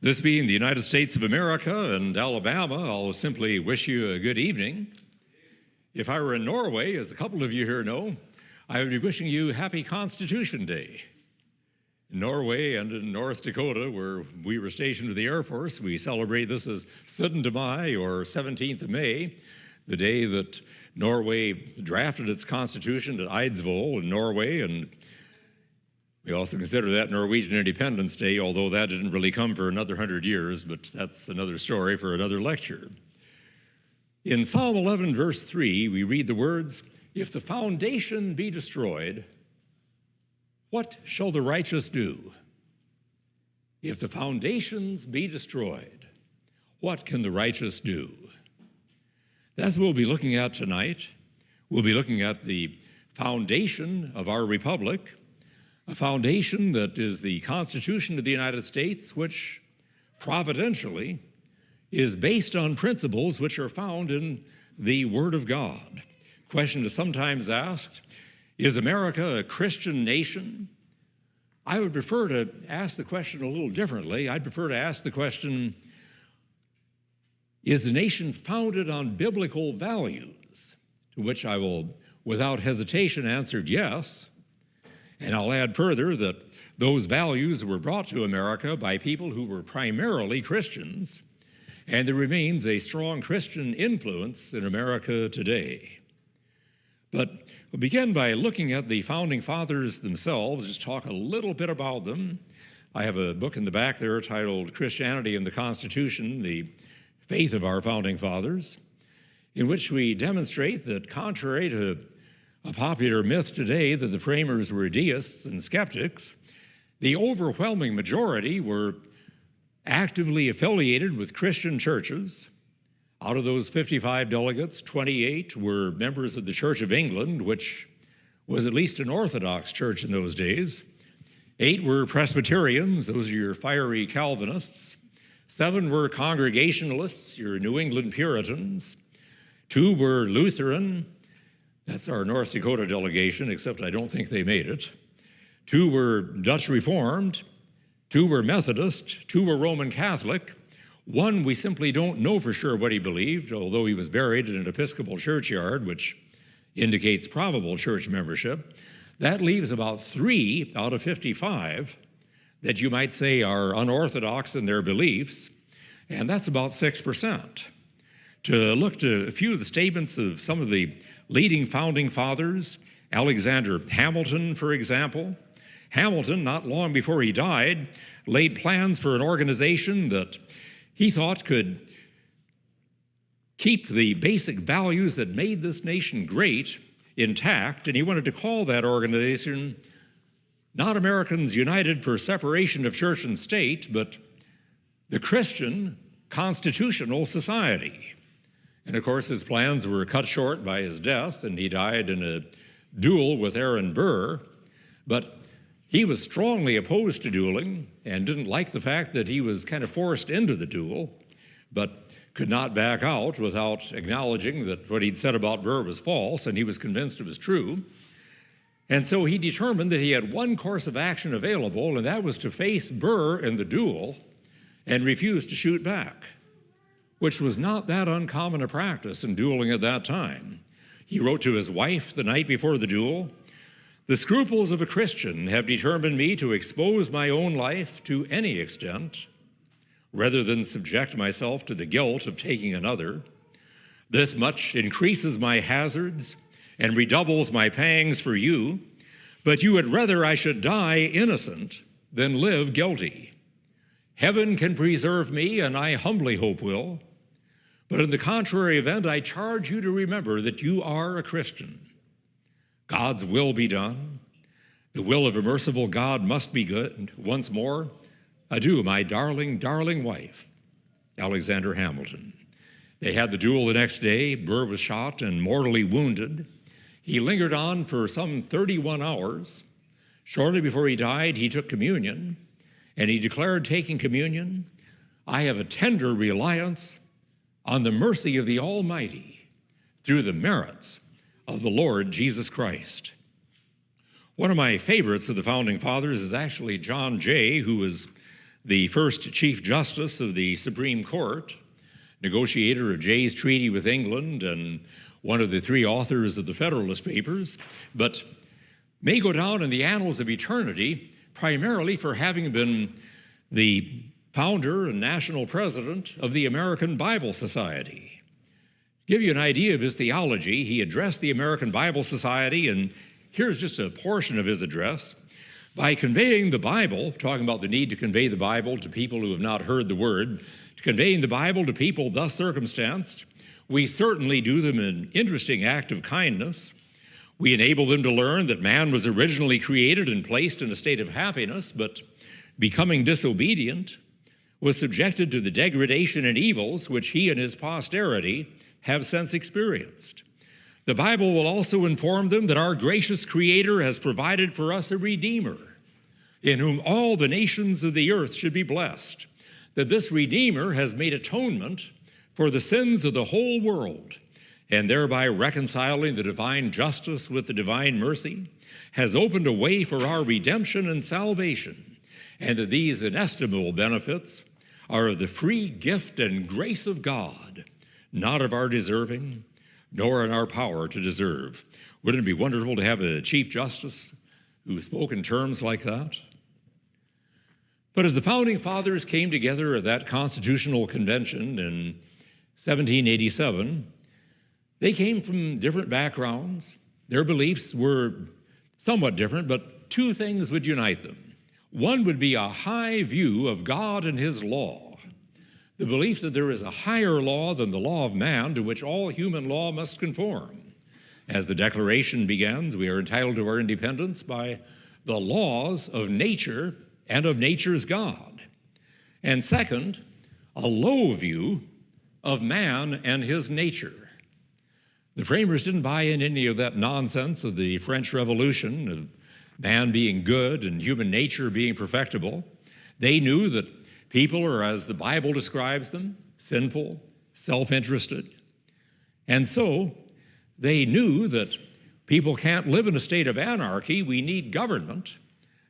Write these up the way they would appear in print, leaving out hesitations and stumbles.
This being the United States of America and Alabama, I'll simply wish you a good evening. If I were in Norway, as a couple of you here know, I would be wishing you Happy Constitution Day. In Norway and in North Dakota, where we were stationed with the Air Force, we celebrate this as 7th Mai, or 17th of May, the day that Norway drafted its constitution at Eidsmoe in Norway, and we also consider that Norwegian Independence Day, although that didn't really come for another 100 years, but that's another story for another lecture. In Psalm 11, verse 3, we read the words, "If the foundation be destroyed, what shall the righteous do?" If the foundations be destroyed, what can the righteous do? That's what we'll be looking at tonight. We'll be looking at the foundation of our republic, a foundation that is the Constitution of the United States, which providentially is based on principles which are found in the Word of God. Question is sometimes asked, is America a Christian nation? I would prefer to ask the question a little differently. I'd prefer to ask the question, is the nation founded on biblical values? To which I will, without hesitation, answer yes. And I'll add further that those values were brought to America by people who were primarily Christians, and there remains a strong Christian influence in America today. But we'll begin by looking at the Founding Fathers themselves, just talk a little bit about them. I have a book in the back there titled Christianity and the Constitution, the Faith of Our Founding Fathers, in which we demonstrate that contrary to a popular myth today that the framers were deists and skeptics, the overwhelming majority were actively affiliated with Christian churches. Out of those 55 delegates, 28 were members of the Church of England, which was at least an Orthodox church in those days. 8 were Presbyterians, those are your fiery Calvinists. 7 were Congregationalists, your New England Puritans. 2 were Lutheran. That's our North Dakota delegation, except I don't think they made it. 2 were Dutch Reformed, 2 were Methodist, 2 were Roman Catholic. 1, we simply don't know for sure what he believed, although he was buried in an Episcopal churchyard, which indicates probable church membership. That leaves about 3 out of 55 that you might say are unorthodox in their beliefs, and that's about 6%. To look to a few of the statements of some of the leading founding fathers, Alexander Hamilton, for example. Hamilton, not long before he died, laid plans for an organization that he thought could keep the basic values that made this nation great intact, and he wanted to call that organization not Americans United for Separation of Church and State, but the Christian Constitutional Society. And of course, his plans were cut short by his death, and he died in a duel with Aaron Burr. But he was strongly opposed to dueling and didn't like the fact that he was kind of forced into the duel, but could not back out without acknowledging that what he'd said about Burr was false, and he was convinced it was true. And so he determined that he had one course of action available, and that was to face Burr in the duel and refuse to shoot back, which was not that uncommon a practice in dueling at that time. He wrote to his wife the night before the duel, "The scruples of a Christian have determined me to expose my own life to any extent, rather than subject myself to the guilt of taking another. This much increases my hazards and redoubles my pangs for you, but you would rather I should die innocent than live guilty. Heaven can preserve me, and I humbly hope will. But in the contrary event, I charge you to remember that you are a Christian. God's will be done. The will of a merciful God must be good. Once more, adieu, my darling, darling wife." Alexander Hamilton. They had the duel the next day. Burr was shot and mortally wounded. He lingered on for some 31 hours. Shortly before he died, he took communion, and he declared, taking communion, "I have a tender reliance on the mercy of the Almighty through the merits of the Lord Jesus Christ." One of my favorites of the Founding Fathers is actually John Jay, who was the first Chief Justice of the Supreme Court, negotiator of Jay's Treaty with England, and one of the three authors of the Federalist Papers, but may go down in the annals of eternity primarily for having been the founder and national president of the American Bible Society. To give you an idea of his theology, he addressed the American Bible Society, and here's just a portion of his address. By conveying the Bible, talking about the need to convey the Bible to people who have not heard the word, conveying the Bible to people thus circumstanced, we certainly do them an interesting act of kindness. We enable them to learn that man was originally created and placed in a state of happiness, but becoming disobedient, was subjected to the degradation and evils which he and his posterity have since experienced. The Bible will also inform them that our gracious Creator has provided for us a Redeemer, in whom all the nations of the earth should be blessed, that this Redeemer has made atonement for the sins of the whole world, and thereby reconciling the divine justice with the divine mercy, has opened a way for our redemption and salvation, and that these inestimable benefits are of the free gift and grace of God, not of our deserving, nor in our power to deserve. Wouldn't it be wonderful to have a Chief Justice who spoke in terms like that? But as the Founding Fathers came together at that Constitutional Convention in 1787, they came from different backgrounds. Their beliefs were somewhat different, but two things would unite them. One would be a high view of God and his law, the belief that there is a higher law than the law of man to which all human law must conform. As the Declaration begins, we are entitled to our independence by the laws of nature and of nature's God. And second, a low view of man and his nature. The framers didn't buy in any of that nonsense of the French Revolution, of man being good and human nature being perfectible. They knew that people are, as the Bible describes them, sinful, self-interested. And so they knew that people can't live in a state of anarchy. We need government.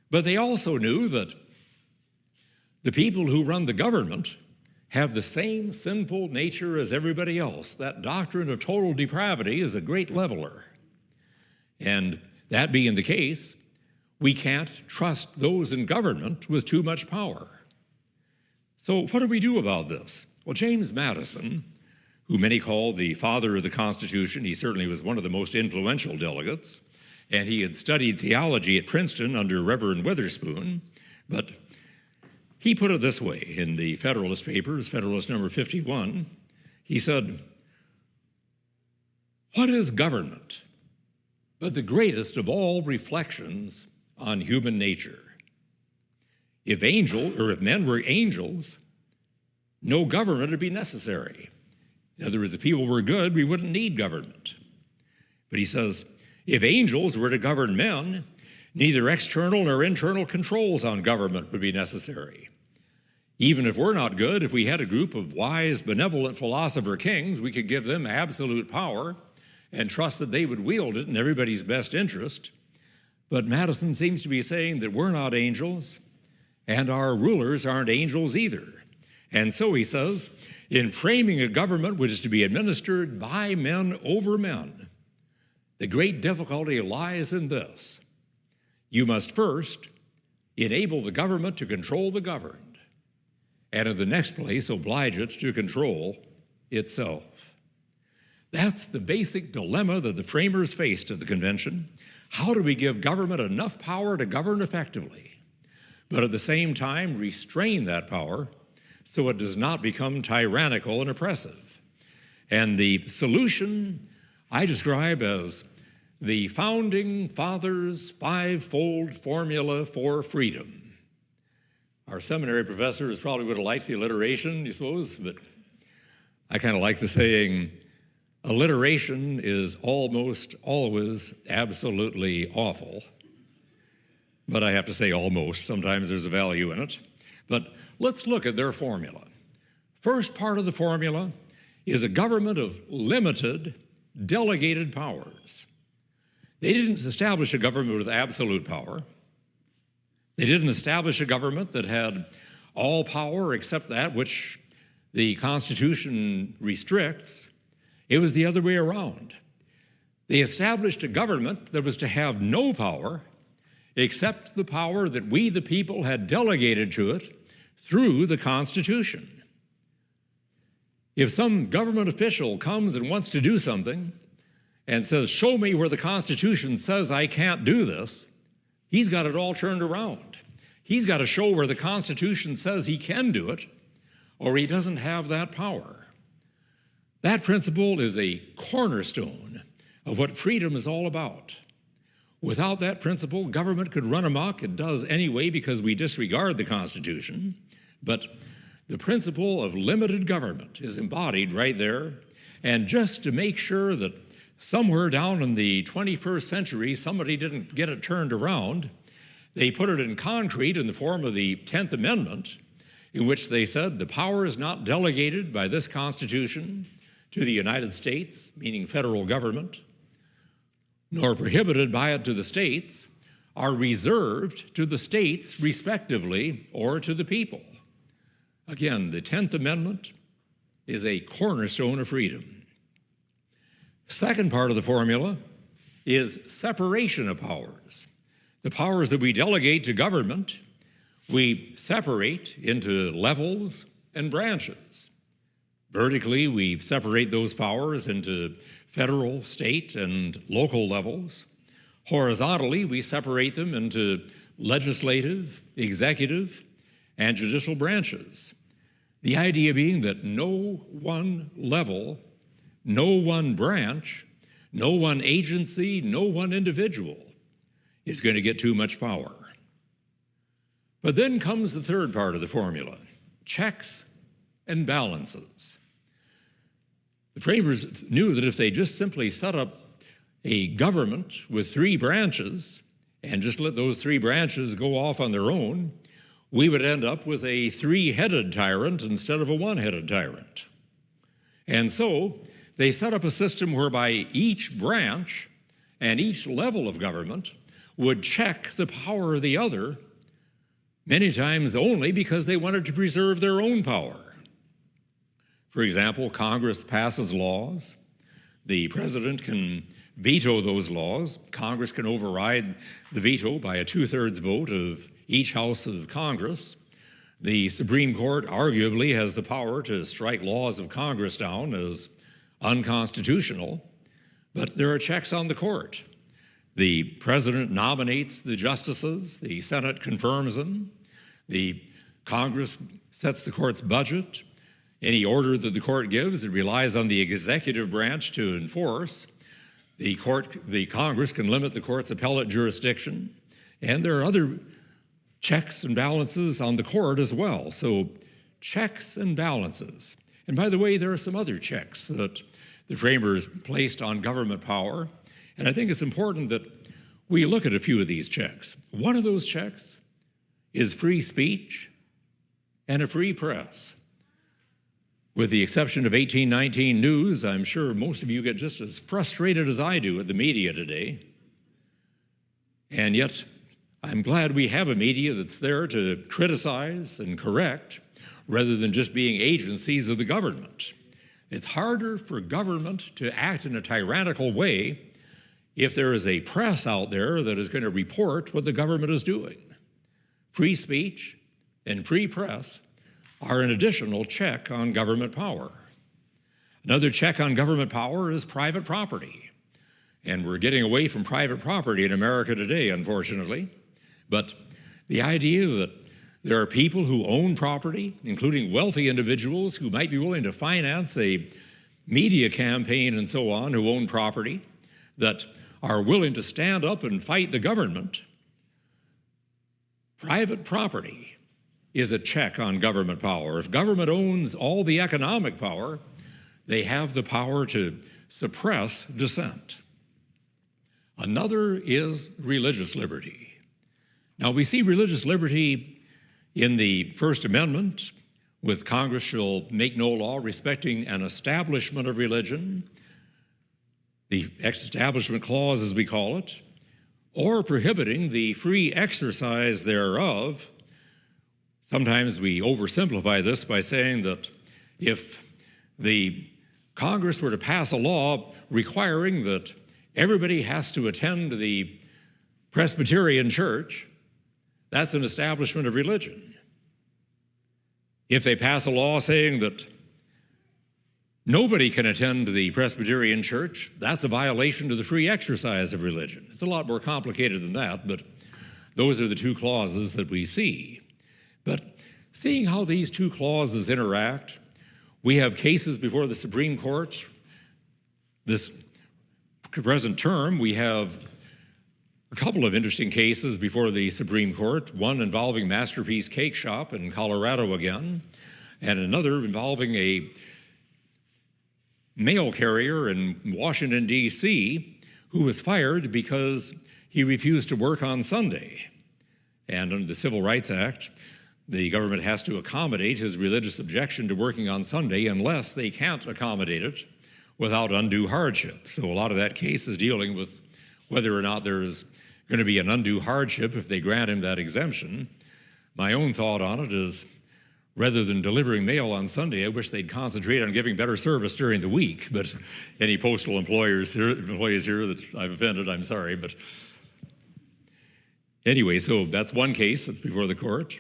But they also knew that the people who run the government have the same sinful nature as everybody else. That doctrine of total depravity is a great leveler. And that being the case, we can't trust those in government with too much power. So what do we do about this? Well, James Madison, who many call the father of the Constitution, he certainly was one of the most influential delegates, and he had studied theology at Princeton under Reverend Witherspoon, but he put it this way in the Federalist Papers, Federalist number 51. He said, "What is government but the greatest of all reflections on human nature? If men were angels, no government would be necessary. In other words, if people were good, we wouldn't need government." But he says, if angels were to govern men, neither external nor internal controls on government would be necessary. Even if we're not good, if we had a group of wise, benevolent philosopher kings, we could give them absolute power and trust that they would wield it in everybody's best interest. But Madison seems to be saying that we're not angels, and our rulers aren't angels either. And so he says, in framing a government which is to be administered by men over men, the great difficulty lies in this. You must first enable the government to control the governed, and in the next place, oblige it to control itself. That's the basic dilemma that the framers faced at the convention. How do we give government enough power to govern effectively, but at the same time restrain that power so it does not become tyrannical and oppressive? And the solution I describe as the Founding Fathers' five-fold formula for freedom. Our seminary professor is probably would have liked the alliteration, you suppose, but I kind of like the saying, alliteration is almost always absolutely awful. But I have to say almost. Sometimes there's a value in it. But let's look at their formula. First part of the formula is a government of limited, delegated powers. They didn't establish a government with absolute power. They didn't establish a government that had all power except that which the Constitution restricts. It was the other way around. They established a government that was to have no power except the power that we, the people, had delegated to it through the Constitution. If some government official comes and wants to do something and says, show me where the Constitution says I can't do this, he's got it all turned around. He's got to show where the Constitution says he can do it, or he doesn't have that power. That principle is a cornerstone of what freedom is all about. Without that principle, government could run amok. It does anyway because we disregard the Constitution. But the principle of limited government is embodied right there. And just to make sure that somewhere down in the 21st century somebody didn't get it turned around, they put it in concrete in the form of the 10th Amendment, in which they said the power is not delegated by this Constitution to the United States, meaning federal government, nor prohibited by it to the states, are reserved to the states respectively or to the people. Again, the 10th Amendment is a cornerstone of freedom. Second part of the formula is separation of powers. The powers that we delegate to government, we separate into levels and branches. Vertically, we separate those powers into federal, state, and local levels. Horizontally, we separate them into legislative, executive, and judicial branches. The idea being that no one level, no one branch, no one agency, no one individual is going to get too much power. But then comes the third part of the formula, checks and balances. The framers knew that if they just simply set up a government with three branches and just let those three branches go off on their own, we would end up with a three-headed tyrant instead of a one-headed tyrant. And so they set up a system whereby each branch and each level of government would check the power of the other, many times only because they wanted to preserve their own power. For example, Congress passes laws. The president can veto those laws. Congress can override the veto by a 2/3 vote of each house of Congress. The Supreme Court arguably has the power to strike laws of Congress down as unconstitutional, but there are checks on the court. The president nominates the justices, the Senate confirms them, the Congress sets the court's budget. Any order that the court gives, it relies on the executive branch to enforce. The Congress can limit the court's appellate jurisdiction, and there are other checks and balances on the court as well. So checks and balances. And by the way, there are some other checks that the framers placed on government power, and I think it's important that we look at a few of these checks. One of those checks is free speech and a free press. With the exception of 1819 News, I'm sure most of you get just as frustrated as I do at the media today. And yet, I'm glad we have a media that's there to criticize and correct rather than just being agencies of the government. It's harder for government to act in a tyrannical way if there is a press out there that is going to report what the government is doing. Free speech and free press are an additional check on government power. Another check on government power is private property. And we're getting away from private property in America today, unfortunately. But the idea that there are people who own property, including wealthy individuals who might be willing to finance a media campaign and so on, who own property, that are willing to stand up and fight the government. Private property is a check on government power. If government owns all the economic power, they have the power to suppress dissent. Another is religious liberty. Now, we see religious liberty in the First Amendment, with Congress shall make no law respecting an establishment of religion, the Establishment Clause, as we call it, or prohibiting the free exercise thereof, Sometimes we oversimplify this by saying that if the Congress were to pass a law requiring that everybody has to attend the Presbyterian church, that's an establishment of religion. If they pass a law saying that nobody can attend the Presbyterian church, that's a violation of the free exercise of religion. It's a lot more complicated than that, but those are the two clauses that we see. But seeing how these two clauses interact, we have cases before the Supreme Court. This present term, we have a couple of interesting cases before the Supreme Court, one involving Masterpiece Cake Shop in Colorado again, and another involving a mail carrier in Washington, D.C., who was fired because he refused to work on Sunday. And under the Civil Rights Act, the government has to accommodate his religious objection to working on Sunday unless they can't accommodate it without undue hardship. So a lot of that case is dealing with whether or not there's going to be an undue hardship if they grant him that exemption. My own thought on it is, rather than delivering mail on Sunday, I wish they'd concentrate on giving better service during the week. But any postal employees here that I've offended, I'm sorry. But anyway, so that's one case that's before the court.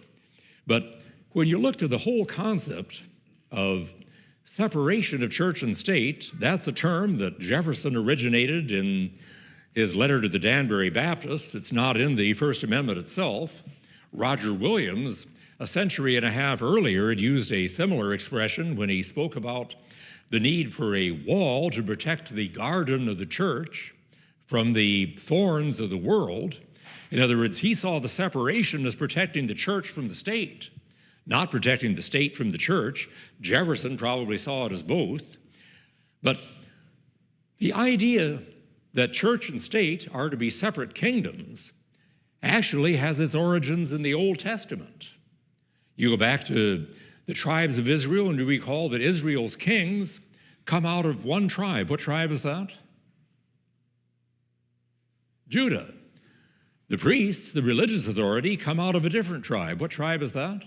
But when you look to the whole concept of separation of church and state, that's a term that Jefferson originated in his letter to the Danbury Baptists. It's not in the First Amendment itself. Roger Williams, a century and a half earlier, had used a similar expression when he spoke about the need for a wall to protect the garden of the church from the thorns of the world. In other words, he saw the separation as protecting the church from the state, not protecting the state from the church. Jefferson probably saw it as both. But the idea that church and state are to be separate kingdoms actually has its origins in the Old Testament. You go back to the tribes of Israel, and you recall that Israel's kings come out of one tribe. What tribe is that? Judah. The priests, the religious authority, come out of a different tribe. What tribe is that?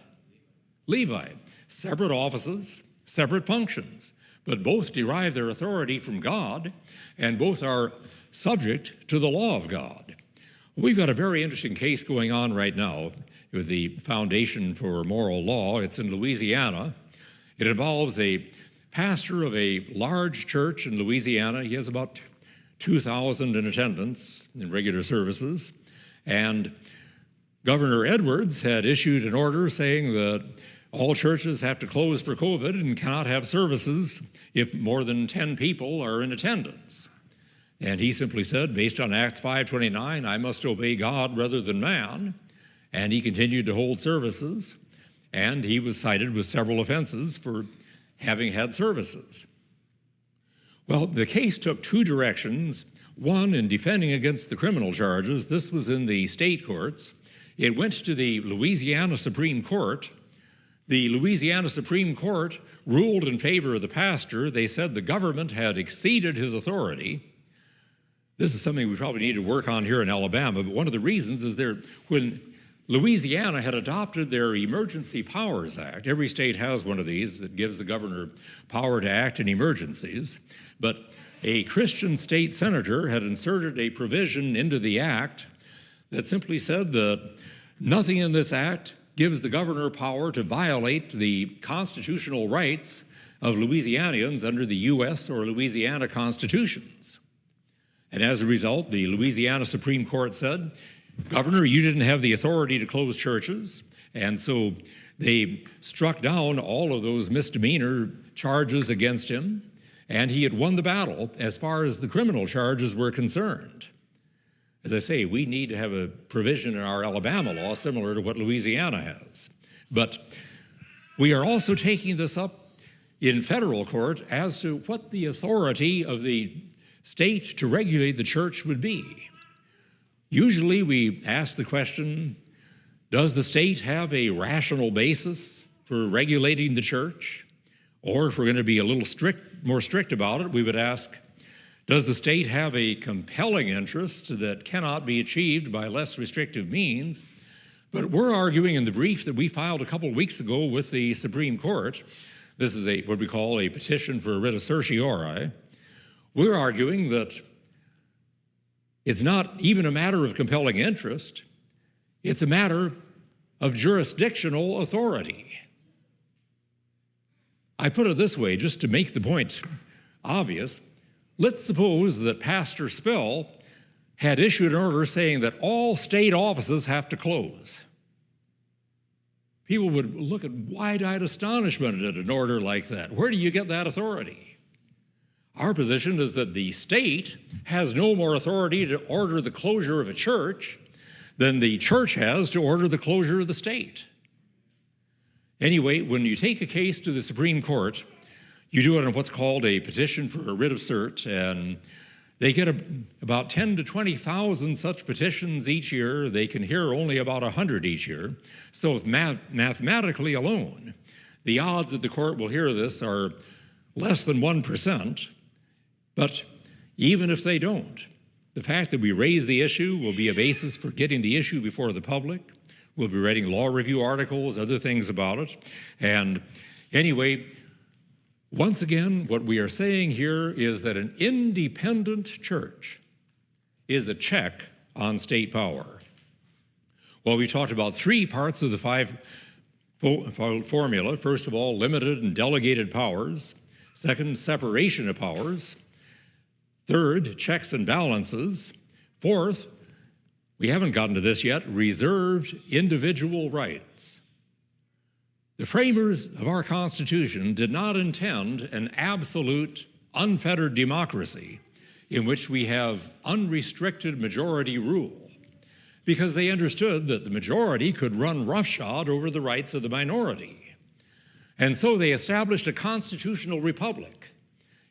Levi. Separate offices, separate functions, but both derive their authority from God, and both are subject to the law of God. We've got a very interesting case going on right now with the Foundation for Moral Law. It's in Louisiana. It involves a pastor of a large church in Louisiana. He has about 2,000 in attendance in regular services. And Governor Edwards had issued an order saying that all churches have to close for COVID and cannot have services if more than 10 people are in attendance. And he simply said, based on Acts 5:29, I must obey God rather than man. And he continued to hold services, and he was cited with several offenses for having had services. Well, the case took two directions. One, in defending against the criminal charges. This was in the state courts. It went to the Louisiana Supreme Court. The Louisiana Supreme Court ruled in favor of the pastor. They said the government had exceeded his authority. This is something we probably need to work on here in Alabama, but one of the reasons is when Louisiana had adopted their Emergency Powers Act. Every state has one of these that gives the governor power to act in emergencies. But a Christian state senator had inserted a provision into the act that simply said that nothing in this act gives the governor power to violate the constitutional rights of Louisianians under the U.S. or Louisiana constitutions. And as a result, the Louisiana Supreme Court said, Governor, you didn't have the authority to close churches, and so they struck down all of those misdemeanor charges against him, and he had won the battle as far as the criminal charges were concerned. As I say, we need to have a provision in our Alabama law similar to what Louisiana has. But we are also taking this up in federal court as to what the authority of the state to regulate the church would be. Usually we ask the question, does the state have a rational basis for regulating the church? Or if we're going to be a little more strict about it, we would ask, does the state have a compelling interest that cannot be achieved by less restrictive means But we're arguing in the brief that we filed a couple of weeks ago with the Supreme Court. This is what we call a petition for a writ of certiorari. We're arguing that it's not even a matter of compelling interest. It's a matter of jurisdictional authority. I put it this way, just to make the point obvious. Let's suppose that Pastor Spell had issued an order saying that all state offices have to close. People would look at wide-eyed astonishment at an order like that. Where do you get that authority? Our position is that the state has no more authority to order the closure of a church than the church has to order the closure of the state. Anyway, when you take a case to the Supreme Court, you do it on what's called a petition for a writ of cert, and they get about 10 to 20,000 such petitions each year. They can hear only about 100 each year. So mathematically alone, the odds that the court will hear this are less than 1%. But even if they don't, the fact that we raise the issue will be a basis for getting the issue before the public. We'll be writing law review articles, other things about it. And anyway, once again, what we are saying here is that an independent church is a check on state power. Well, we talked about three parts of the five formula. First of all, limited and delegated powers. Second, separation of powers. Third, checks and balances. Fourth, we haven't gotten to this yet, reserved individual rights. The framers of our Constitution did not intend an absolute, unfettered democracy in which we have unrestricted majority rule, because they understood that the majority could run roughshod over the rights of the minority. And so they established a constitutional republic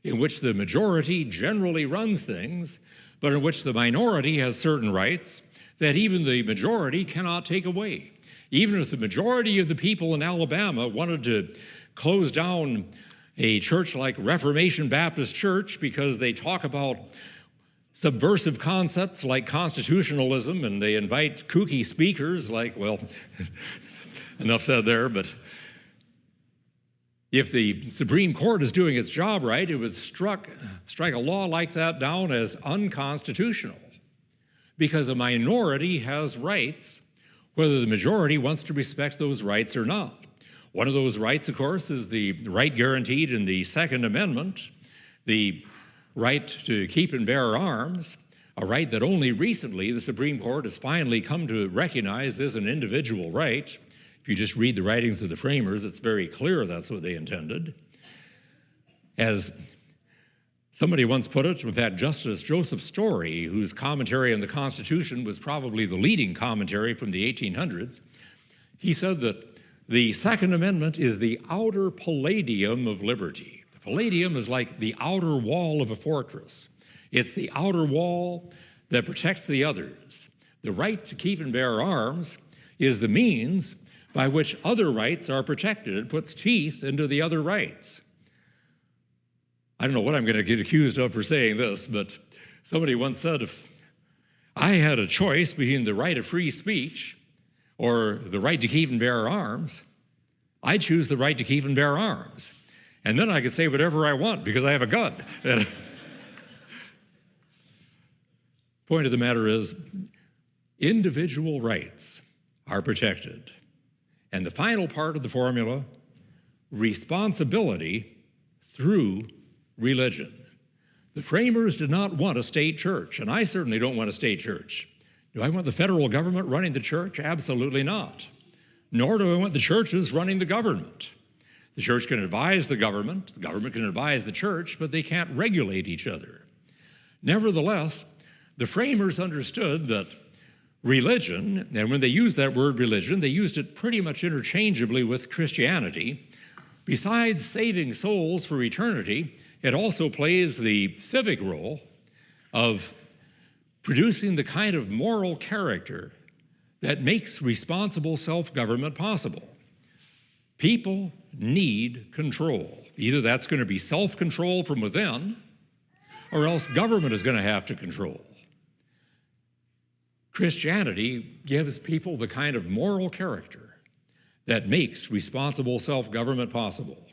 in which the majority generally runs things, but in which the minority has certain rights that even the majority cannot take away. Even if the majority of the people in Alabama wanted to close down a church like Reformation Baptist Church because they talk about subversive concepts like constitutionalism and they invite kooky speakers like, well, enough said there, but if the Supreme Court is doing its job right, it would strike a law like that down as unconstitutional because a minority has rights whether the majority wants to respect those rights or not. One of those rights, of course, is the right guaranteed in the Second Amendment, the right to keep and bear arms, a right that only recently the Supreme Court has finally come to recognize as an individual right. If you just read the writings of the framers, it's very clear that's what they intended. As somebody once put it, in fact, Justice Joseph Story, whose commentary on the Constitution was probably the leading commentary from the 1800s, he said that the Second Amendment is the outer palladium of liberty. The palladium is like the outer wall of a fortress. It's the outer wall that protects the others. The right to keep and bear arms is the means by which other rights are protected. It puts teeth into the other rights. I don't know what I'm going to get accused of for saying this, but somebody once said, if I had a choice between the right of free speech or the right to keep and bear arms, I'd choose the right to keep and bear arms. And then I could say whatever I want because I have a gun. Point of the matter is, individual rights are protected. And the final part of the formula, responsibility through religion. The framers did not want a state church, and I certainly don't want a state church. Do I want the federal government running the church? Absolutely not. Nor do I want the churches running the government. The church can advise the government can advise the church, but they can't regulate each other. Nevertheless, the framers understood that religion, and when they used that word religion, they used it pretty much interchangeably with Christianity. Besides saving souls for eternity, it also plays the civic role of producing the kind of moral character that makes responsible self-government possible. People need control. Either that's going to be self-control from within, or else government is going to have to control. Christianity gives people the kind of moral character that makes responsible self-government possible.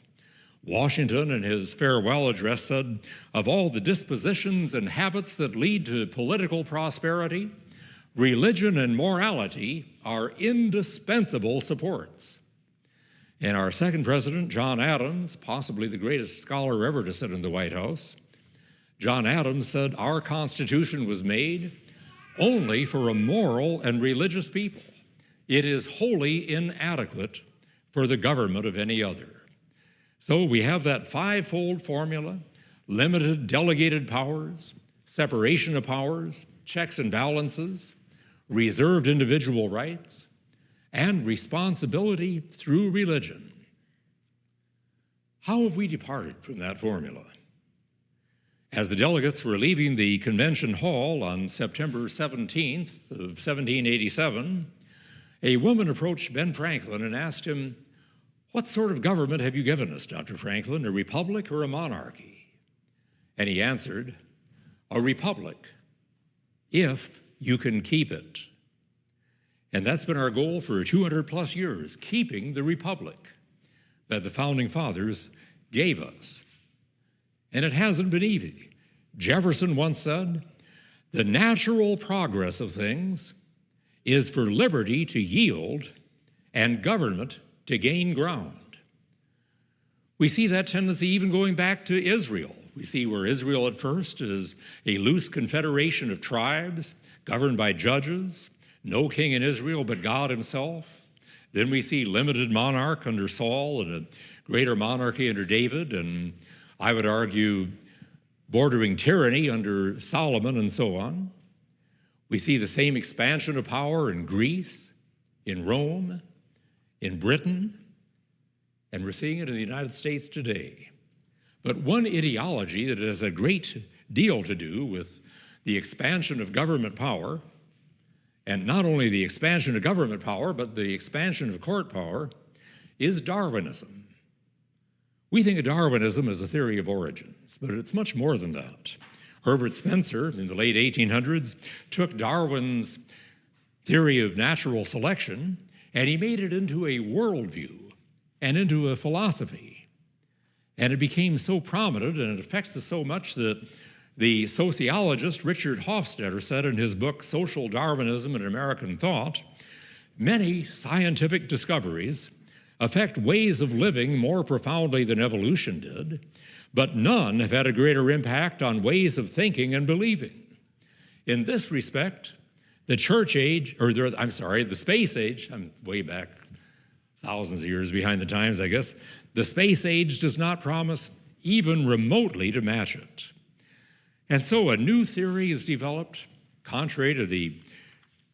Washington, in his farewell address, said, "Of all the dispositions and habits that lead to political prosperity, religion and morality are indispensable supports." And our second president, John Adams, possibly the greatest scholar ever to sit in the White House, John Adams said, "Our Constitution was made only for a moral and religious people. It is wholly inadequate for the government of any other." So we have that five-fold formula: limited delegated powers, separation of powers, checks and balances, reserved individual rights, and responsibility through religion. How have we departed from that formula? As the delegates were leaving the convention hall on September 17th of 1787, a woman approached Ben Franklin and asked him, "What sort of government have you given us, Dr. Franklin, a republic or a monarchy?" And he answered, "A republic, if you can keep it." And that's been our goal for 200 plus years, keeping the republic that the Founding Fathers gave us. And it hasn't been easy. Jefferson once said, "The natural progress of things is for liberty to yield and government to gain ground." We see that tendency even going back to Israel. We see where Israel at first is a loose confederation of tribes governed by judges, no king in Israel but God himself. Then we see limited monarch under Saul and a greater monarchy under David, and I would argue bordering tyranny under Solomon and so on. We see the same expansion of power in Greece, in Rome, in Britain, and we're seeing it in the United States today. But one ideology that has a great deal to do with the expansion of government power, and not only the expansion of government power, but the expansion of court power, is Darwinism. We think of Darwinism as a theory of origins, but it's much more than that. Herbert Spencer, in the late 1800s, took Darwin's theory of natural selection and he made it into a worldview and into a philosophy. And it became so prominent and it affects us so much that the sociologist Richard Hofstadter said in his book, Social Darwinism and American Thought, "Many scientific discoveries affect ways of living more profoundly than evolution did, but none have had a greater impact on ways of thinking and believing. In this respect, the the space age, I'm way back thousands of years behind the times, I guess, the space age does not promise even remotely to match it." And so a new theory is developed, contrary to the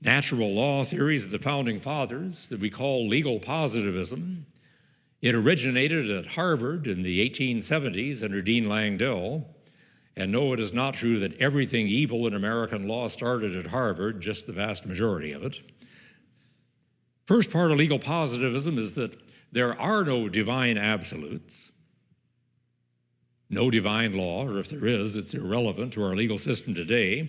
natural law theories of the Founding Fathers, that we call legal positivism. It originated at Harvard in the 1870s under Dean Langdell. And no, it is not true that everything evil in American law started at Harvard, just the vast majority of it. First part of legal positivism is that there are no divine absolutes, no divine law, or if there is, it's irrelevant to our legal system today.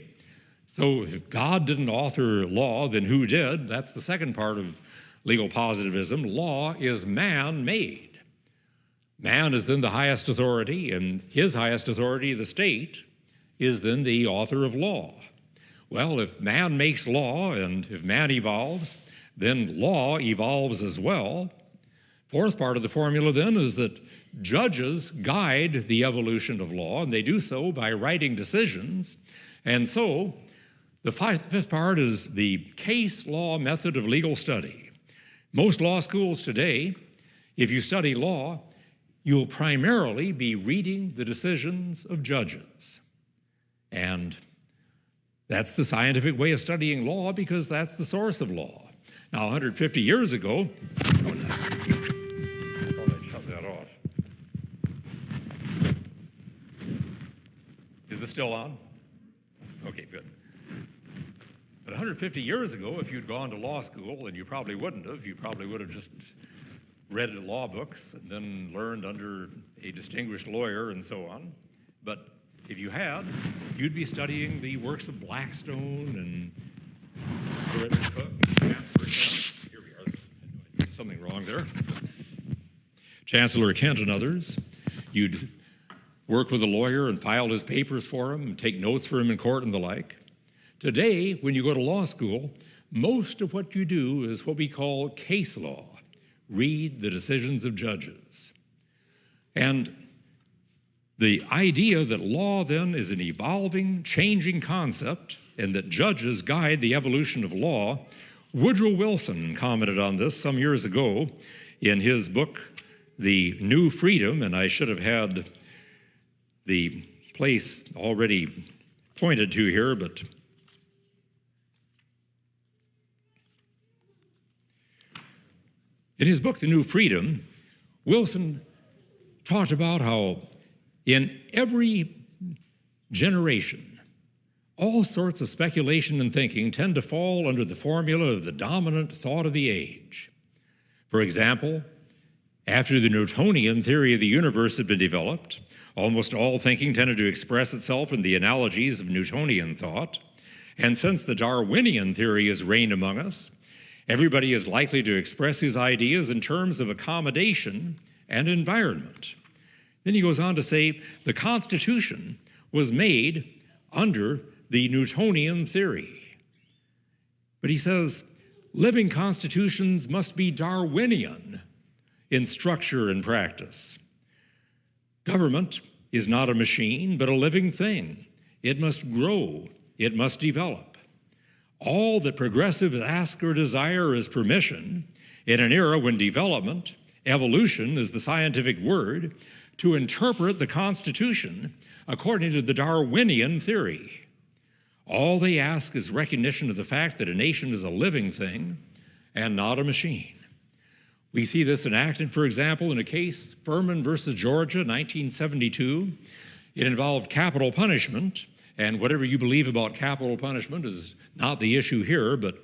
So if God didn't author law, then who did? That's the second part of legal positivism. Law is man-made. Man is then the highest authority, and his highest authority, the state, is then the author of law. Well, if man makes law and if man evolves, then law evolves as well. Fourth part of the formula then is that judges guide the evolution of law, and they do so by writing decisions. And so the fifth part is the case law method of legal study. Most law schools today, if you study law, you'll primarily be reading the decisions of judges. And that's the scientific way of studying law because that's the source of law. Now, 150 years ago, I thought I'd shut that off. Is this still on? Okay, good. But 150 years ago, if you'd gone to law school, and you probably wouldn't have, you probably would have just read law books and then learned under a distinguished lawyer and so on. But if you had, you'd be studying the works of Blackstone and Surrender Cook, Chancellor Kent. Here we are. Something wrong there. Chancellor Kent and others. You'd work with a lawyer and file his papers for him, and take notes for him in court and the like. Today, when you go to law school, most of what you do is what we call case law. Read the decisions of judges. And the idea that law then is an evolving, changing concept and that judges guide the evolution of law, Woodrow Wilson commented on this some years ago in his book, The New Freedom, and I should have had the place already pointed to here, but in his book, The New Freedom, Wilson talked about how in every generation, all sorts of speculation and thinking tend to fall under the formula of the dominant thought of the age. For example, after the Newtonian theory of the universe had been developed, almost all thinking tended to express itself in the analogies of Newtonian thought. And since the Darwinian theory has reigned among us, everybody is likely to express his ideas in terms of accommodation and environment. Then he goes on to say the Constitution was made under the Newtonian theory. But he says living constitutions must be Darwinian in structure and practice. Government is not a machine, but a living thing. It must grow. It must develop. All that progressives ask or desire is permission in an era when development, evolution is the scientific word, to interpret the Constitution according to the Darwinian theory. All they ask is recognition of the fact that a nation is a living thing and not a machine. We see this enacted, for example, in a case, Furman versus Georgia, 1972. It involved capital punishment, and whatever you believe about capital punishment is not the issue here, but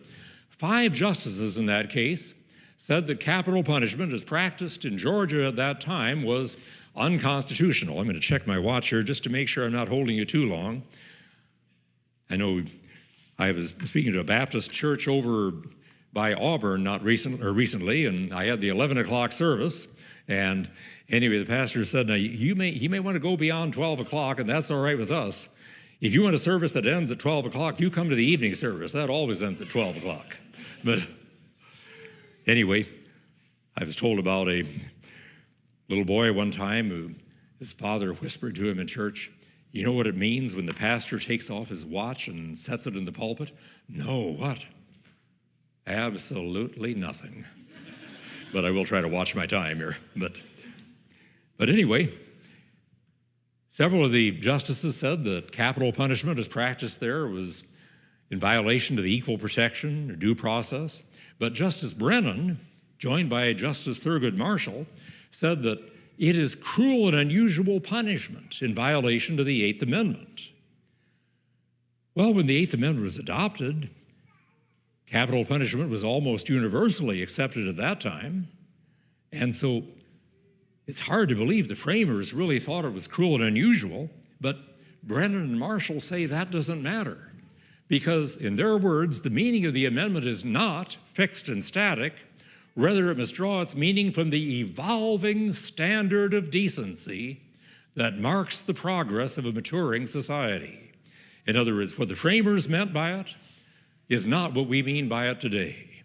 5 justices in that case said that capital punishment as practiced in Georgia at that time was unconstitutional. I'm going to check my watch here just to make sure I'm not holding you too long. I know I was speaking to a Baptist church over by Auburn recently, and I had the 11 o'clock service. And anyway, the pastor said, now you may want to go beyond 12 o'clock, and that's all right with us. If you want a service that ends at 12 o'clock, you come to the evening service. That always ends at 12 o'clock. But anyway, I was told about a little boy one time who his father whispered to him in church, you know what it means when the pastor takes off his watch and sets it in the pulpit? No, what? Absolutely nothing. But I will try to watch my time here. But anyway, several of the justices said that capital punishment as practiced there was in violation of the equal protection or due process. But Justice Brennan, joined by Justice Thurgood Marshall, said that it is cruel and unusual punishment in violation of the Eighth Amendment. Well, when the Eighth Amendment was adopted, capital punishment was almost universally accepted at that time. And so it's hard to believe the framers really thought it was cruel and unusual, but Brennan and Marshall say that doesn't matter because, in their words, the meaning of the amendment is not fixed and static. Rather, it must draw its meaning from the evolving standard of decency that marks the progress of a maturing society. In other words, what the framers meant by it is not what we mean by it today.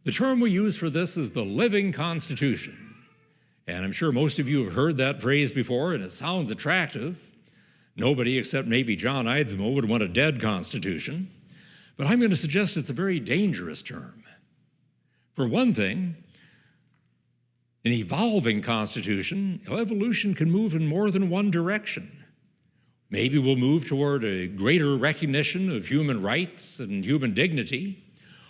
The term we use for this is the living Constitution. And I'm sure most of you have heard that phrase before, and it sounds attractive. Nobody except maybe John Eidsmoe would want a dead Constitution. But I'm going to suggest it's a very dangerous term. For one thing, an evolving Constitution, evolution can move in more than one direction. Maybe we'll move toward a greater recognition of human rights and human dignity,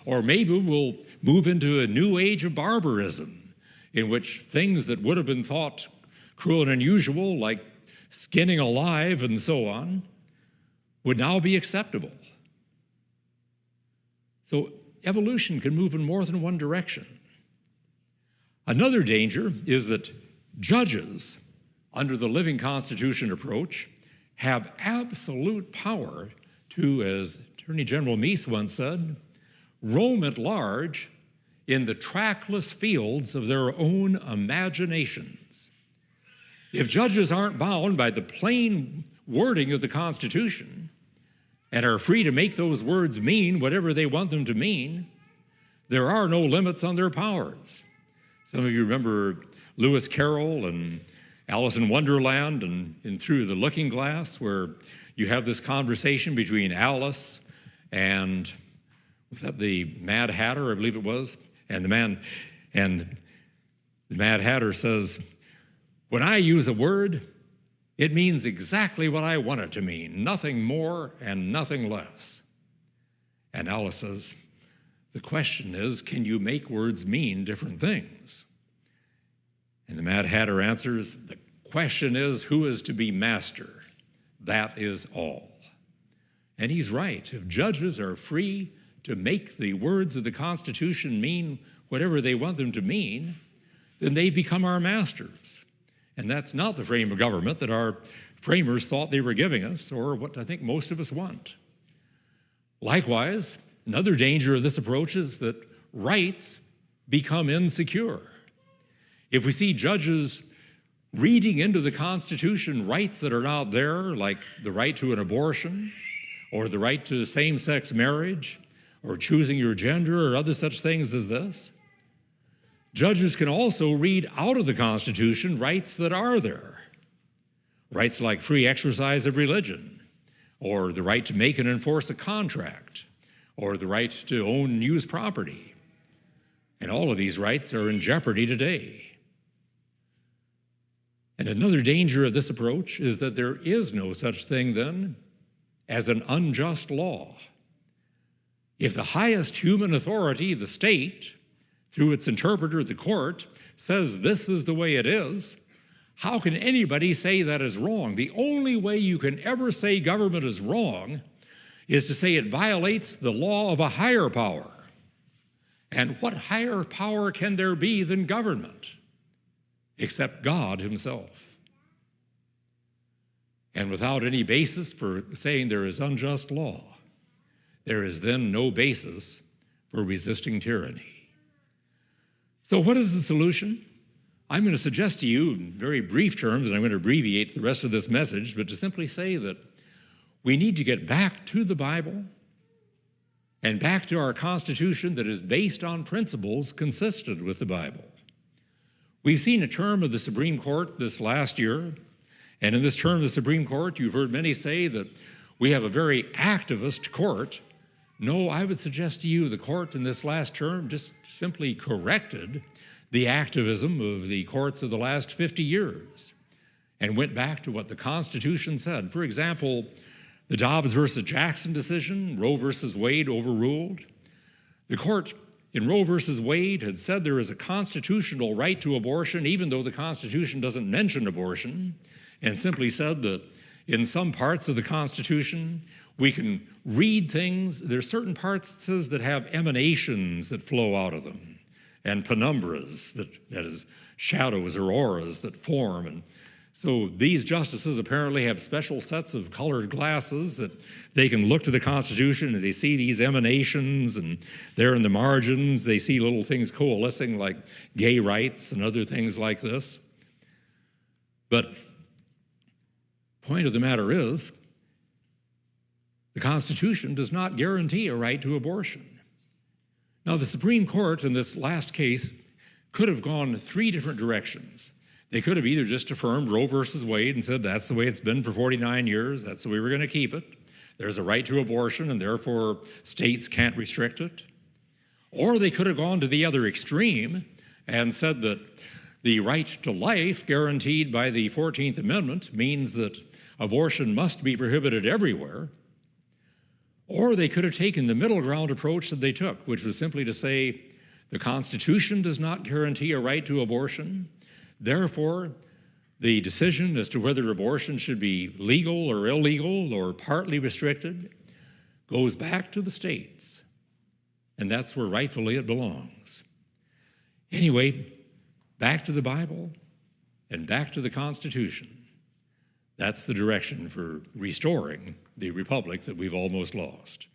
or maybe we'll move into a new age of barbarism in which things that would have been thought cruel and unusual, like skinning alive and so on, would now be acceptable. So evolution can move in more than one direction. Another danger is that judges, under the living Constitution approach, have absolute power to, as Attorney General Meese once said, roam at large in the trackless fields of their own imaginations. If judges aren't bound by the plain wording of the Constitution and are free to make those words mean whatever they want them to mean, there are no limits on their powers. Some of you remember Lewis Carroll and Alice in Wonderland and Through the Looking Glass, where you have this conversation between Alice and, was that the Mad Hatter, I believe it was? And the Mad Hatter says, when I use a word, it means exactly what I want it to mean, nothing more and nothing less. And Alice says, the question is, can you make words mean different things? And the Mad Hatter answers, the question is, who is to be master? That is all. And he's right. If judges are free to make the words of the Constitution mean whatever they want them to mean, then they become our masters. And that's not the frame of government that our framers thought they were giving us, or what I think most of us want. Likewise, another danger of this approach is that rights become insecure. If we see judges reading into the Constitution rights that are not there, like the right to an abortion, or the right to same-sex marriage, or choosing your gender, or other such things as this, judges can also read out of the Constitution rights that are there. Rights like free exercise of religion, or the right to make and enforce a contract, or the right to own and use property. And all of these rights are in jeopardy today. And another danger of this approach is that there is no such thing then as an unjust law. If the highest human authority, the state, through its interpreter, the court, says this is the way it is, how can anybody say that is wrong? The only way you can ever say government is wrong is to say it violates the law of a higher power. And what higher power can there be than government, except God himself? And without any basis for saying there is unjust law, there is then no basis for resisting tyranny. So what is the solution? I'm going to suggest to you in very brief terms, and I'm going to abbreviate the rest of this message, but to simply say that we need to get back to the Bible and back to our Constitution that is based on principles consistent with the Bible. We've seen a term of the Supreme Court this last year, and in this term of the Supreme Court, you've heard many say that we have a very activist court. No, I would suggest to you the court in this last term just simply corrected the activism of the courts of the last 50 years and went back to what the Constitution said. For example, the Dobbs versus Jackson decision, Roe versus Wade overruled. The court in Roe versus Wade had said there is a constitutional right to abortion, even though the Constitution doesn't mention abortion, and simply said that in some parts of the Constitution, we can read things. There's certain parts, it says, that have emanations that flow out of them, and penumbras, that is, shadows or auras that form. And so these justices apparently have special sets of colored glasses that they can look to the Constitution and they see these emanations, and there in the margins they see little things coalescing like gay rights and other things like this. But point of the matter is, the Constitution does not guarantee a right to abortion. Now, the Supreme Court in this last case could have gone three different directions. They could have either just affirmed Roe versus Wade and said that's the way it's been for 49 years, that's the way we're going to keep it. There's a right to abortion, and therefore states can't restrict it. Or they could have gone to the other extreme and said that the right to life guaranteed by the 14th Amendment means that abortion must be prohibited everywhere. Or they could have taken the middle ground approach that they took, which was simply to say the Constitution does not guarantee a right to abortion. Therefore, the decision as to whether abortion should be legal or illegal or partly restricted goes back to the states. And that's where rightfully it belongs. Anyway, back to the Bible and back to the Constitution. That's the direction for restoring the republic that we've almost lost.